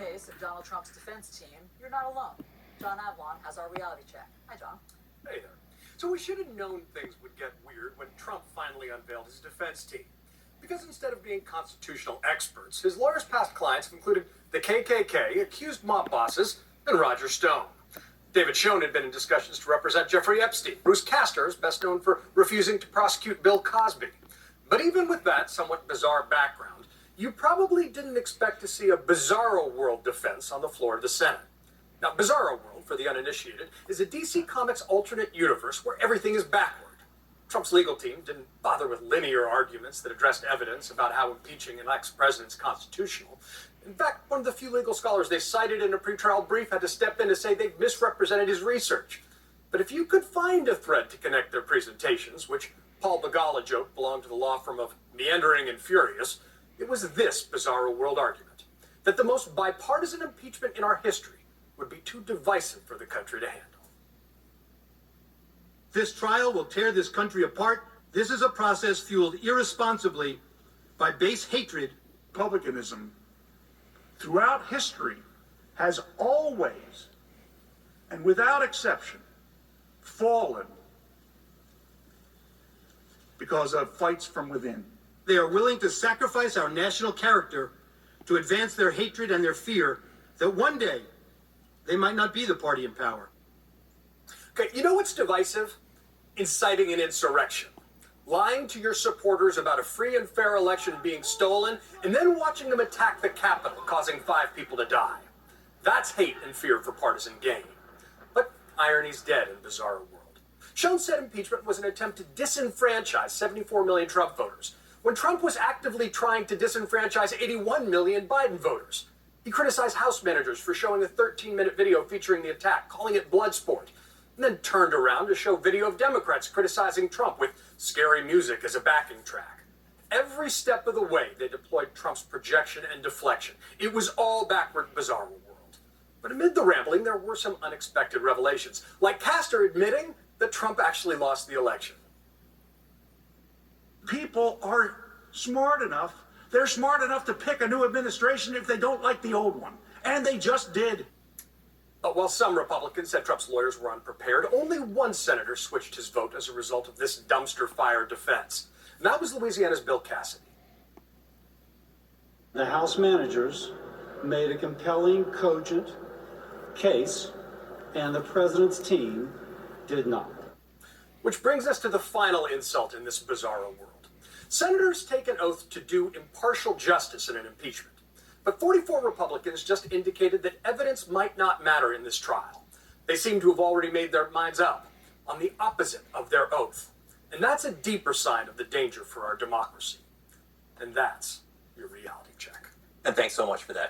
case of Donald Trump's defense team, you're not alone. John Avalon has our reality check. Hi, John. Hey there. So we should have known things would get weird when Trump finally unveiled his defense team. Because instead of being constitutional experts, his lawyers' past clients have included the KKK, accused mob bosses, and Roger Stone. David Schoen had been in discussions to represent Jeffrey Epstein. Bruce Castor is best known for refusing to prosecute Bill Cosby. But even with that somewhat bizarre background, you probably didn't expect to see a Bizarro World defense on the floor of the Senate. Now, Bizarro World, for the uninitiated, is a DC Comics alternate universe where everything is backward. Trump's legal team didn't bother with linear arguments that addressed evidence about how impeaching an ex-president is constitutional. In fact, one of the few legal scholars they cited in a pretrial brief had to step in to say they'd misrepresented his research. But if you could find a thread to connect their presentations, which Paul Begala joked belonged to the law firm of Meandering and Furious, it was this Bizarro World argument, that the most bipartisan impeachment in our history would be too divisive for the country to handle. This trial will tear this country apart. This is a process fueled irresponsibly by base hatred. Republicanism throughout history has always, and without exception, fallen because of fights from within. They are willing to sacrifice our national character to advance their hatred and their fear that one day they might not be the party in power. Okay, you know what's divisive? Inciting an insurrection. Lying to your supporters about a free and fair election being stolen, and then watching them attack the Capitol, causing 5 people to die. That's hate and fear for partisan gain. But irony's dead in Bizarro World. Schoen said impeachment was an attempt to disenfranchise 74 million Trump voters, when Trump was actively trying to disenfranchise 81 million Biden voters. He criticized House managers for showing a 13-minute video featuring the attack, calling it blood sport, and then turned around to show video of Democrats criticizing Trump with scary music as a backing track. Every step of the way, they deployed Trump's projection and deflection. It was all backward Bizarro World. But amid the rambling, there were some unexpected revelations, like Castor admitting that Trump actually lost the election. People are smart enough. They're smart enough to pick a new administration if they don't like the old one. And they just did. But while some Republicans said Trump's lawyers were unprepared, only one senator switched his vote as a result of this dumpster fire defense. And that was Louisiana's Bill Cassidy. The House managers made a compelling, cogent case, and the president's team did not. Which brings us to the final insult in this Bizarro world. Senators take an oath to do impartial justice in an impeachment. But 44 Republicans just indicated that evidence might not matter in this trial. They seem to have already made their minds up on the opposite of their oath. And that's a deeper sign of the danger for our democracy. And that's your reality check. And thanks so much for that.